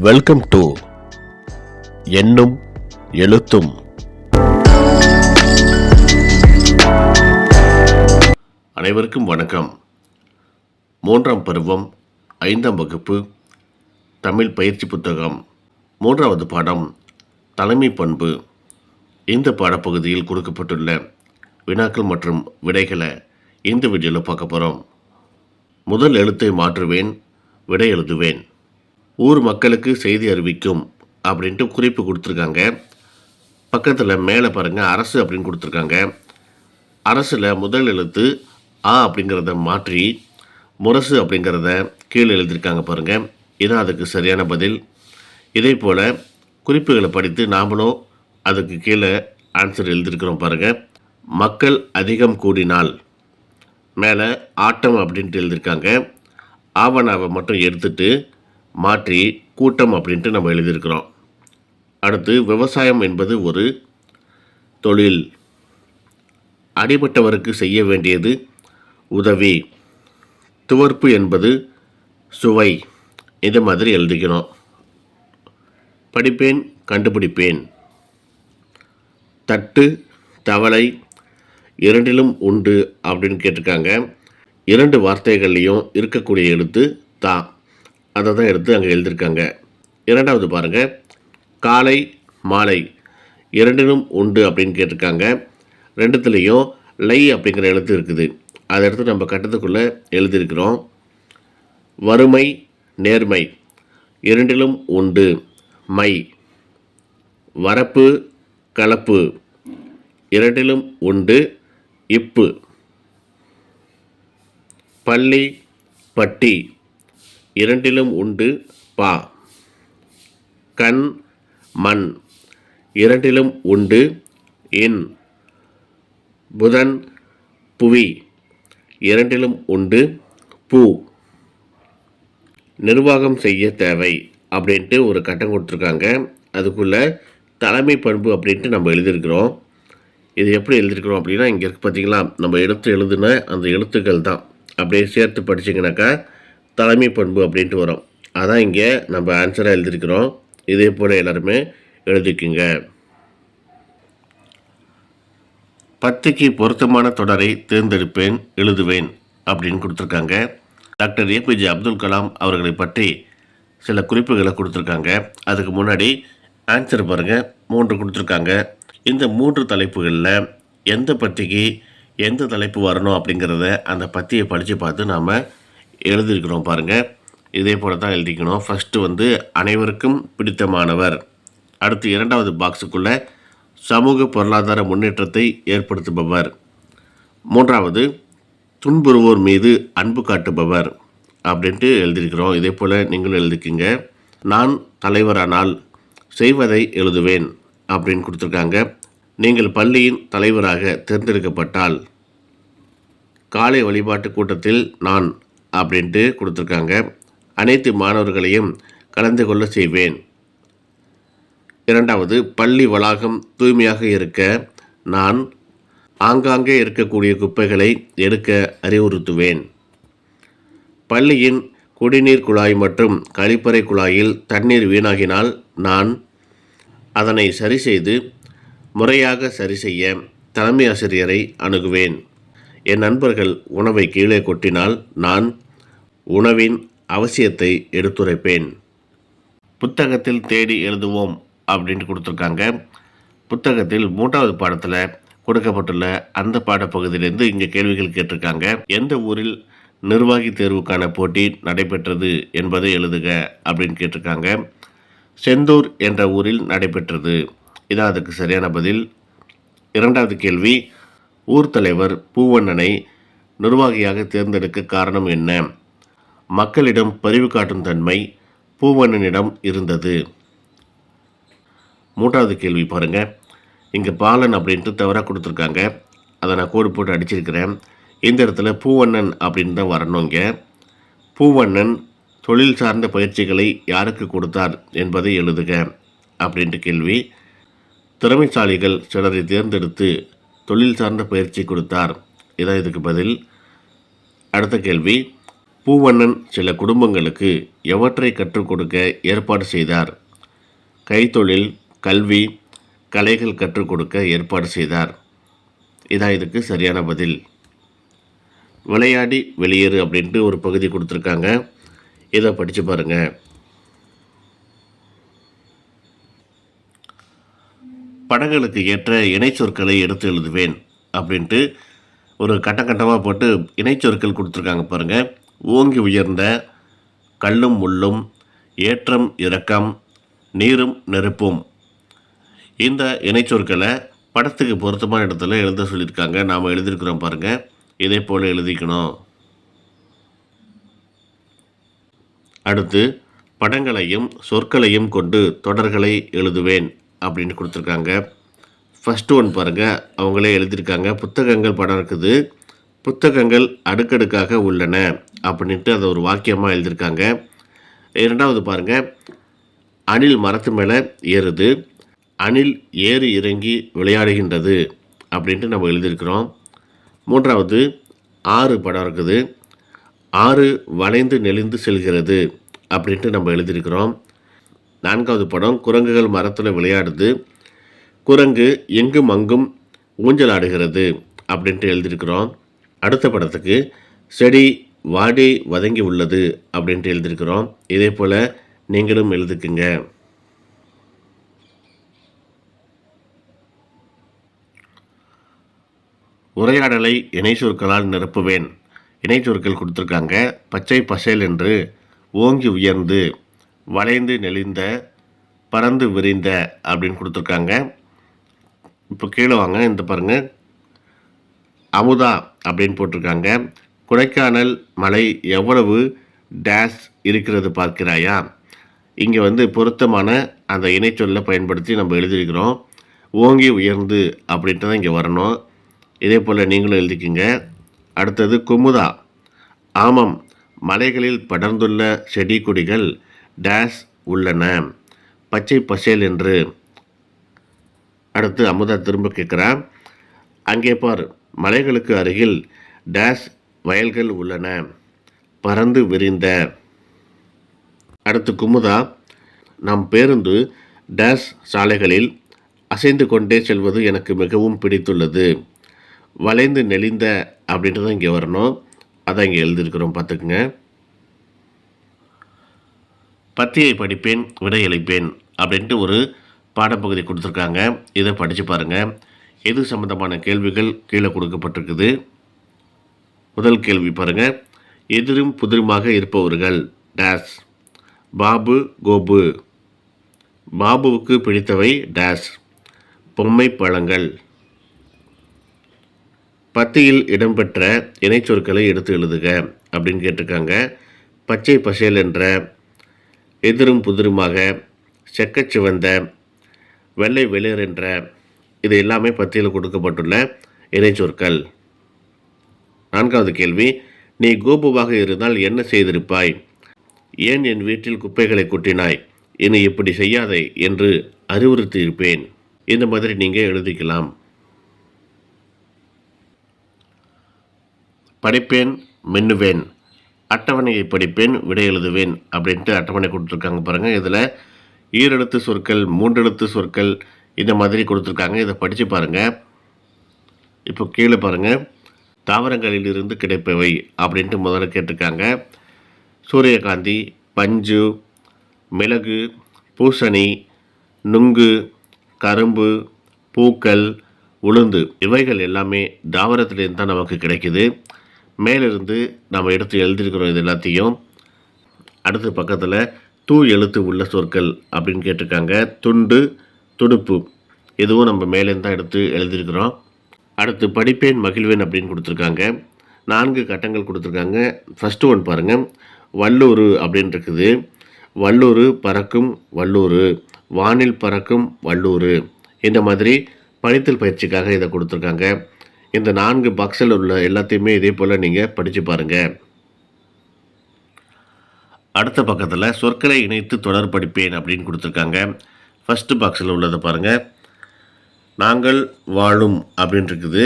Welcome to எண்ணும் எழுத்தும். அனைவருக்கும் வணக்கம். 3ஆம் பருவம் 5ஆம் வகுப்பு தமிழ் பயிற்சி புத்தகம் 3வது பாடம் தலைமை பண்பு. இந்த பாடப்பகுதியில் கொடுக்கப்பட்டுள்ள வினாக்கள் மற்றும் விடைகளை இந்த வீடியோவில் பார்க்க போகிறோம். முதல் எழுத்தை மாற்றுவேன், விடை எழுதுவேன். ஊர் மக்களுக்கு செய்தி அறிவிக்கும் அப்படின்ட்டு குறிப்பு கொடுத்துருக்காங்க. பக்கத்தில் மேலே பாருங்கள் அரசு அப்படின்னு கொடுத்துருக்காங்க. அரசில் முதல் எழுத்து ஆ அப்படிங்கிறத மாற்றி முரசு அப்படிங்கிறத கீழே எழுதியிருக்காங்க பாருங்கள். இதான் அதுக்கு சரியான பதில். இதே போல் குறிப்புகளை படித்து நாமளும் அதுக்கு கீழே ஆன்சர் எழுதியிருக்கிறோம் பாருங்கள். மக்கள் அதிகம் கூடினால் மேலே ஆட்டம் அப்படின்ட்டு எழுதியிருக்காங்க. ஆவணாவை மட்டும் எடுத்துட்டு மாற்றி கூட்டம் அப்படின்ட்டு நம்ம எழுதியிருக்கிறோம். அடுத்து விவசாயம் என்பது ஒரு தொழில். அடிபட்டவருக்கு செய்ய வேண்டியது உதவி. துவர்ப்பு என்பது சுவை. இது மாதிரி எழுதிக்கணும். படிப்பேன், கண்டுபிடிப்பேன். தட்டு, தவளை இரண்டிலும் உண்டு அப்படின்னு கேட்டிருக்காங்க. 2 வார்த்தைகள்லையும் இருக்கக்கூடிய எழுத்து தா. அதை தான் எடுத்து அங்கே எழுதியிருக்காங்க. 2வது பாருங்கள், காலை மாலை இரண்டிலும் உண்டு அப்படின்னு கேட்டிருக்காங்க. 2த்துலேயும் லை அப்படிங்கிற எழுத்து இருக்குது. அதை எடுத்து நம்ம கட்டத்துக்குள்ளே எழுதியிருக்கிறோம். வறுமை நேர்மை இரண்டிலும் உண்டு மை. வரப்பு கலப்பு இரண்டிலும் உண்டு இப்பு. பள்ளி பட்டி இரண்டிலும் உண்டு பா. கண் மண் இரண்டிலும் உண்டு இன். புதன் புவி இரண்டிலும் உண்டு பூ. நிர்வாகம் செய்ய தேவை அப்படின்ட்டு ஒரு கட்டம் கொடுத்துருக்காங்க. அதுக்குள்ளே தலைமை பண்பு அப்படின்ட்டு நம்ம எழுதியிருக்கிறோம். இது எப்படி எழுதியிருக்கிறோம் அப்படின்னா, இங்கே இருக்குது பார்த்தீங்களா, நம்ம எடுத்து எழுதுன அந்த எழுத்துக்கள் தான் அப்படியே சேர்த்து படிச்சிங்கனாக்கா தலைமை பண்பு அப்படின்ட்டு வரும். அதான் இங்கே நம்ம ஆன்சராக எழுதியிருக்கிறோம். இதே போல் எல்லாருமே எழுதிக்குங்க. 10க்கு பொருத்தமான தொடரை தேர்ந்தெடுப்பேன், எழுதுவேன் அப்படின்னு கொடுத்துருக்காங்க. டாக்டர் ஏபிஜே அப்துல் கலாம் அவர்களை பற்றி சில குறிப்புகளை கொடுத்துருக்காங்க. அதுக்கு முன்னாடி ஆன்சர் பாருங்கள். 3 கொடுத்துருக்காங்க. இந்த 3 தலைப்புகளில் எந்த பத்திக்கு எந்த தலைப்பு வரணும் அப்படிங்கிறத அந்த பத்தியை படித்து பார்த்து நாம் எழுதியிருக்கிறோம் பாருங்கள். இதே போல் தான் எழுதிக்கணும். ஃபஸ்ட்டு அனைவருக்கும் பிடித்தமானவர். அடுத்து 2வது பாக்ஸுக்குள்ளே சமூக பொருளாதார முன்னேற்றத்தை ஏற்படுத்துபவர். 3வது துன்புறுவோர் மீது அன்பு காட்டுபவர் அப்படின்ட்டு எழுதியிருக்கிறோம். இதே போல் நீங்களும் எழுதிக்கிங்க. நான் தலைவரானால் செய்வதை எழுதுவேன் அப்படின்னு கொடுத்துருக்காங்க. நீங்கள் பள்ளியின் தலைவராக தேர்ந்தெடுக்கப்பட்டால் காலை வழிபாட்டு கூட்டத்தில் நான் அப்படின்ட்டு கொடுத்துருக்காங்க. அனைத்து மாணவர்களையும் கலந்து கொள்ள செய்வேன். 2வது பள்ளி வளாகம் தூய்மையாக இருக்க நான் ஆங்காங்கே இருக்கக்கூடிய குப்பைகளை எடுக்க அறிவுறுத்துவேன். பள்ளியின் குடிநீர் குழாய் மற்றும் கழிப்பறை குழாயில் தண்ணீர் வீணாகினால் நான் அதனை சரி செய்து முறையாக சரி செய்ய தலைமை ஆசிரியரை அணுகுவேன். என் நண்பர்கள் உணவை கீழே கொட்டினால் நான் உணவின் அவசியத்தை எடுத்துரைப்பேன். புத்தகத்தில் தேடி எழுதுவோம் அப்படின்ட்டு கொடுத்துருக்காங்க. புத்தகத்தில் 3வது பாடத்தில் கொடுக்கப்பட்டுள்ள அந்த பாடப்பகுதியிலேருந்து இங்கே கேள்விகள் கேட்டிருக்காங்க. எந்த ஊரில் நிர்வாகி தேர்வுக்கான போட்டி நடைபெற்றது என்பதை எழுதுக அப்படின்னு கேட்டிருக்காங்க. செந்தூர் என்ற ஊரில் நடைபெற்றது. இதான் அதுக்கு சரியான பதில். 2வது கேள்வி, ஊர் தலைவர் பூவண்ணனை நிர்வாகியாக தேர்ந்தெடுக்க காரணம் என்ன? மக்களிடம் பரிவு காட்டும் தன்மை பூவண்ணனிடம் இருந்தது. 3வது கேள்வி பாருங்கள். இங்கே பாலன் அப்படின்ட்டு தவறாக கொடுத்துருக்காங்க. அதை நான் கோடு போட்டு அடிச்சிருக்கிறேன். இந்த இடத்துல பூவண்ணன் அப்படின்னு தான் வரணும். இங்கே பூவண்ணன் தொழில் சார்ந்த பயிற்சிகளை யாருக்கு கொடுத்தார் என்பதை எழுதுக அப்படின்ட்டு கேள்வி. திறமைசாலிகள் சிலரை தேர்ந்தெடுத்து தொழில் சார்ந்த பயிற்சி கொடுத்தார். இதான் இதுக்கு பதில். அடுத்த கேள்வி, பூவண்ணன் சில குடும்பங்களுக்கு எவற்றை கற்றுக் கொடுக்க ஏற்பாடு செய்தார்? கைத்தொழில், கல்வி, கலைகள் கற்றுக் கொடுக்க ஏற்பாடு செய்தார். இதான் இதுக்கு சரியான பதில். விளையாடி வெளியேறு அப்படின்ட்டு ஒரு பகுதி கொடுத்துருக்காங்க. இதை படித்து பாருங்கள். படங்களுக்கு ஏற்ற இணைச்சொற்களை எடுத்து எழுதுவேன் அப்படின்ட்டு ஒரு கட்டமாக போட்டு இணைச்சொற்கள் கொடுத்துருக்காங்க பாருங்கள். ஓங்கி உயர்ந்த, கல்லும் முள்ளும், ஏற்றம் இறக்கம், நீரும் நெருப்பும். இந்த இணைச்சொற்களை படத்துக்கு பொருத்தமான இடத்துல எழுத சொல்லியிருக்காங்க. நாம் எழுதியிருக்கிறோம் பாருங்கள். இதே போல் எழுதிக்கணும். அடுத்து படங்களையும் சொற்களையும் கொண்டு தொடர்களை எழுதுவேன் அப்படின்னு கொடுத்துருக்காங்க. ஃபஸ்ட்டு ஒன் பாருங்கள், அவங்களே எழுதியிருக்காங்க. புத்தகங்கள் படம் இருக்குது, புத்தகங்கள் அடுக்கடுக்காக உள்ளன அப்படின்ட்டு அதை ஒரு வாக்கியமாக எழுதியிருக்காங்க. இரண்டாவது பாருங்கள், அணில் மரத்து மேலே ஏறுது, அணில் ஏறி இறங்கி விளையாடுகின்றது அப்படின்ட்டு நம்ம எழுதியிருக்கிறோம். மூன்றாவது, ஆறு படம் இருக்குது, ஆறு வளைந்து நெளிந்து செல்கிறது அப்படின்ட்டு நம்ம எழுதியிருக்கிறோம். நான்காவது படம், குரங்குகள் மரத்தில் விளையாடுது, குரங்கு எங்கும் அங்கும் ஊஞ்சலாடுகிறது அப்படின்ட்டு எழுதியிருக்கிறோம். அடுத்த படத்துக்கு செடி வாடி வதங்கி உள்ளது அப்படின்ட்டு எழுதியிருக்கிறோம். இதே போல் நீங்களும் எழுதுக்குங்க. உரையாடலை இணைச்சொற்களால் நிரப்புவேன். இணைச்சொற்கள் கொடுத்துருக்காங்க. பச்சை பசேல் என்று, ஓங்கி உயர்ந்து, வளைந்து நெளிந்த, பறந்து விரிந்த அப்படின்னு கொடுத்துருக்காங்க. இப்போ கீழே வாங்க, இந்த பாருங்கள், அமுதா அப்படின்னு போட்டிருக்காங்க. கொடைக்கானல் மலை எவ்வளவு டேஷ் இருக்கிறது பார்க்கிறாயா? இங்கே பொருத்தமான அந்த இணைச்சொல்லை பயன்படுத்தி நம்ம எழுதியிருக்கிறோம். ஓங்கி உயர்ந்து அப்படின்ட்டு தான் இங்கே வரணும். இதே போல் நீங்களும் எழுதிக்கிங்க. அடுத்தது குமுதா. ஆமாம், மலைகளில் படர்ந்துள்ள செடி கொடிகள் டேஷ் உள்ளன, பச்சை பசேல் என்று. அடுத்து அமுதா திரும்ப கேட்குறா, அங்கே பார், மலைகளுக்கு அருகில் டேஷ் வயல்கள் உள்ளன, பறந்து விரிந்த. அடுத்து குமுதா, நம் பேருந்து டேஷ் சாலைகளில் அசைந்து கொண்டே செல்வது எனக்கு மிகவும் பிடித்துள்ளது, வளைந்து நெளிந்த அப்படின்ட்டு தான் இங்கே வரணும். அதான் இங்கே எழுதியிருக்கிறோம், பார்த்துக்குங்க. பத்தியை படிப்பேன் விடையளிப்பேன் அப்படின்ட்டு ஒரு பாடப்பகுதி கொடுத்துருக்காங்க. இதை படித்து பாருங்கள். இது சம்மந்தமான கேள்விகள் கீழே கொடுக்கப்பட்டிருக்குது. முதல் கேள்வி பாருங்கள். எதிரும் புதிருமாக இருப்பவர்கள் டேஷ். பாபு கோபு. பாபுவுக்கு பிடித்தவை டேஷ். பொம்மை பழங்கள். பத்தியில் இடம்பெற்ற இணைச்சொற்களை எடுத்து எழுதுக அப்படின்னு கேட்டிருக்காங்க. பச்சை பசேல் என்ற, எதிரும் புதிருமாக, செக்கச்சிவந்த, வெள்ளை வெளிர் என்ற, இது எல்லாமே பத்தியில் கொடுக்கப்பட்டுள்ள இணைச்சொற்கள். நான்காவது கேள்வி, நீ கோபுவாக இருந்தால் என்ன செய்திருப்பாய்? ஏன் என் வீட்டில் குப்பைகளை கொட்டினாய்? இனி இப்படி செய்யாதே என்று அறிவுறுத்தியிருப்பேன். இந்த மாதிரி நீங்கள் எழுதிக்கலாம். படிப்பேன் மின்னுவேன், அட்டவணையை படிப்பேன் விடை எழுதுவேன் அப்படின்ட்டு அட்டவணை கொடுத்துருக்காங்க பாருங்கள். இதில் ஈரெழுத்து சொற்கள், மூன்றெழுத்து சொற்கள் இந்த மாதிரி கொடுத்துருக்காங்க. இதை படித்து பாருங்கள். இப்போ கீழே பாருங்கள், தாவரங்களில் இருந்து கிடைப்பவை அப்படின்ட்டு முதல்ல கேட்டிருக்காங்க. சூரியகாந்தி, பஞ்சு, மிளகு, பூசணி, நுங்கு, கரும்பு, பூக்கள், உளுந்து, இவைகள் எல்லாமே தாவரத்திலேருந்து தான் நமக்கு கிடைக்குது. மேலிருந்து நம்ம எடுத்து எழுதியிருக்கிறோம் இது எல்லாத்தையும். அடுத்த பக்கத்தில் தூ எழுத்து உள்ள சொற்கள் அப்படின்னு கேட்டிருக்காங்க. துண்டு, துடுப்பு, இதுவும் நம்ம மேலேருந்து தான் எடுத்து எழுதியிருக்கிறோம். அடுத்து படிப்பேன் மகிழ்வேன் அப்படின்னு கொடுத்துருக்காங்க. 4 கட்டங்கள் கொடுத்துருக்காங்க. ஃபஸ்ட்டு ஒன் பாருங்கள், வல்லூர் அப்படின்னு இருக்குது. வல்லூர் பறக்கும் வல்லூர், வானில் பறக்கும் வல்லூர், இந்த மாதிரி படித்தல் பயிற்சிக்காக இதை கொடுத்துருக்காங்க. இந்த 4 பாக்ஸில் உள்ள எல்லாத்தையுமே இதே போல் நீங்கள் படித்து பாருங்கள். அடுத்த பக்கத்தில் சொற்களை இணைத்து தொடர் படிப்பேன் அப்படின்னு கொடுத்துருக்காங்க. ஃபஸ்ட்டு பாக்ஸில் உள்ளதை பாருங்கள். நாங்கள் வாழும் அப்படின்னு இருக்குது.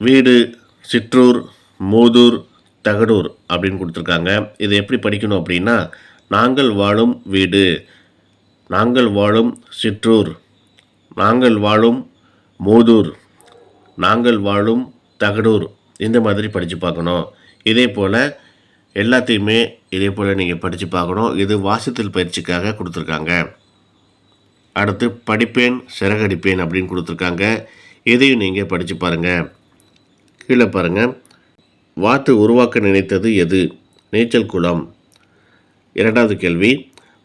வீடு, சிற்றூர், மூதூர், தகடூர் அப்படின்னு கொடுத்துருக்காங்க. இதை எப்படி படிக்கணும் அப்படின்னா, நாங்கள் வாழும் வீடு, நாங்கள் வாழும் சிற்றூர், நாங்கள் வாழும் மூதூர், நாங்கள் வாழும் தகடூர், இந்த மாதிரி படித்து பார்க்கணும். இதே போல் எல்லாத்தையுமே இதே போல் நீங்கள் படித்து பார்க்கணும். இது வாசித்தல் பயிற்சிக்காக கொடுத்துருக்காங்க. அடுத்து படிப்பேன் சிறகடிப்பேன் அப்படின்னு கொடுத்துருக்காங்க. இதையும் நீங்கள் படித்து பாருங்கள். கீழே பாருங்கள். வாத்து உருவாக்க நினைத்தது எது? நீச்சல் குளம். இரண்டாவது கேள்வி,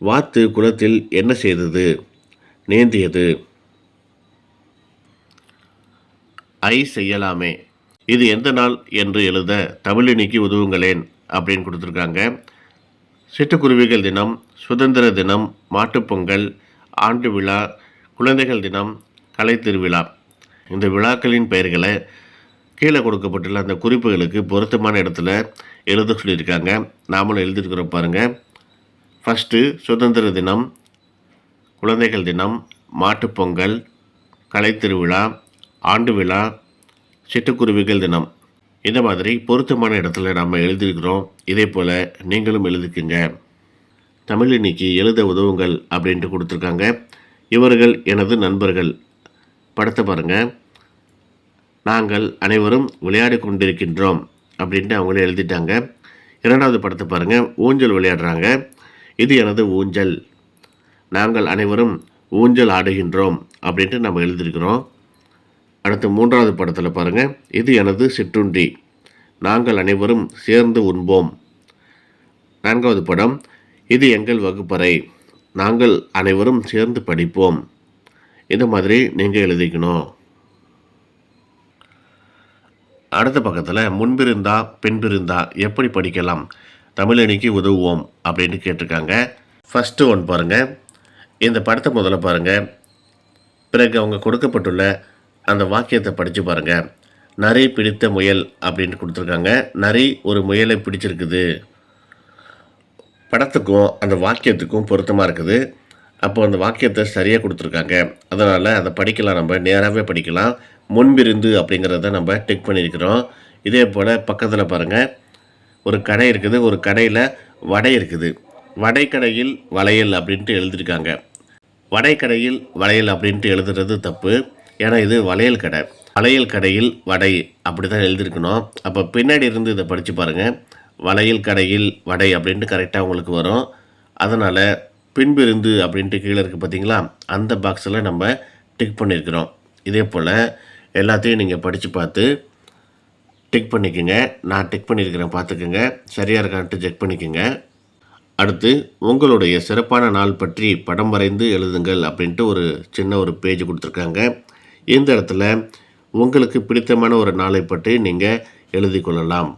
வாத்து குளத்தில் என்ன செய்தது? நீந்தியது. செய்யலாமே, இது எந்த நாள் என்று எழுத தமிழினிக்கு உதவுங்களேன் அப்படின்னு கொடுத்துருக்காங்க. சிட்டுக்குருவிகள் தினம், சுதந்திர தினம், மாட்டுப்பொங்கல், ஆண்டு விழா, குழந்தைகள் தினம், கலை திருவிழா. இந்த விழாக்களின் பெயர்களை கீழே கொடுக்கப்பட்டுள்ள அந்த குறிப்புகளுக்கு பொருத்தமான இடத்துல எழுத சொல்லியிருக்காங்க. நாமளும் எழுதியிருக்கிறோம் பாருங்கள். ஃபஸ்ட்டு சுதந்திர தினம், குழந்தைகள் தினம், மாட்டுப்பொங்கல், கலை திருவிழா, ஆண்டு விழா, சிட்டுக்குருவிகள் தினம். இந்த மாதிரி பொருத்தமான இடத்துல நம்ம எழுதியிருக்கிறோம். இதே போல் நீங்களும் எழுதிக்குங்க. தமிழினிக்கு எழுத உதவுங்கள் அப்படின்ட்டு கொடுத்துருக்காங்க. இவர்கள் எனது நண்பர்கள். படத்தை பாருங்கள். நாங்கள் அனைவரும் விளையாடி கொண்டிருக்கின்றோம் அப்படின்ட்டு அவங்களே எழுதிட்டாங்க. இரண்டாவது படத்தை பாருங்கள். ஊஞ்சல் விளையாடுறாங்க. இது எனது ஊஞ்சல். நாங்கள் அனைவரும் ஊஞ்சல் ஆடுகின்றோம் அப்படின்ட்டு நம்ம எழுதியிருக்கிறோம். அடுத்து மூன்றாவது படத்தில் பாருங்கள். இது எனது சிற்றுண்டி. நாங்கள் அனைவரும் சேர்ந்து உண்போம். நான்காவது படம். இது எங்கள் வகுப்பறை. நாங்கள் அனைவரும் சேர்ந்து படிப்போம். இந்த மாதிரி நீங்கள் எழுதிக்கணும். அடுத்த பக்கத்தில் முன்பிருந்தா பின்பிருந்தா எப்படி படிக்கலாம், தமிழணிக்கு உதவுவோம் அப்படின்னு கேட்டிருக்காங்க. ஃபஸ்ட்டு ஒன் பாருங்கள். இந்த படத்தை முதல்ல பாருங்கள். பிறகு அவங்க கொடுக்கப்பட்டுள்ள அந்த வாக்கியத்தை படித்து பாருங்கள். நரி பிடித்த முயல் அப்படின்னு கொடுத்துருக்காங்க. நரி ஒரு முயலை பிடிச்சிருக்குது. படத்துக்கும் அந்த வாக்கியத்துக்கும் பொருத்தமாக இருக்குது. அப்போ அந்த வாக்கியத்தை சரியாக கொடுத்துருக்காங்க. அதனால் அதை படிக்கலாம், நம்ம நேராகவே படிக்கலாம். முன்பிருந்து அப்படிங்கிறத நம்ம டிக் பண்ணியிருக்கிறோம். இதே போல் பக்கத்தில் பாருங்கள். ஒரு கடை இருக்குது. ஒரு கடையில் வடை இருக்குது. வடைக்கடையில் வளையல் அப்படின்ட்டு எழுதியிருக்காங்க. வடைக்கடையில் வளையல் அப்படின்ட்டு எழுதுறது தப்பு. ஏன்னா இது வளையல் கடை. வளையல் கடையில் வடை அப்படி தான் எழுதியிருக்கணும். அப்போ பின்னாடி இருந்து இதை படித்து பாருங்கள். வளையல் கடையில் வடை அப்படின்ட்டு கரெக்டாக உங்களுக்கு வரும். அதனால் பின்பிருந்து அப்படின்ட்டு கீழே இருக்குது பார்த்தீங்களா, அந்த பாக்ஸில் நம்ம டிக் பண்ணியிருக்கிறோம். இதே போல் எல்லாத்தையும் நீங்கள் படித்து பார்த்து டிக் பண்ணிக்கோங்க. நான் டிக் பண்ணியிருக்கிறேன், பார்த்துக்கோங்க. சரியாக இருக்கான்ட்டு செக் பண்ணிக்கோங்க. அடுத்து உங்களுடைய சிறப்பான நாள் பற்றி படம் வரைந்து எழுதுங்கள் அப்படின்ட்டு ஒரு சின்ன ஒரு பேஜ் கொடுத்துருக்காங்க. இந்த இடத்துல உங்களுக்கு பிடித்தமான ஒரு நாளை பற்றி நீங்கள் எழுதி கொள்ளலாம்.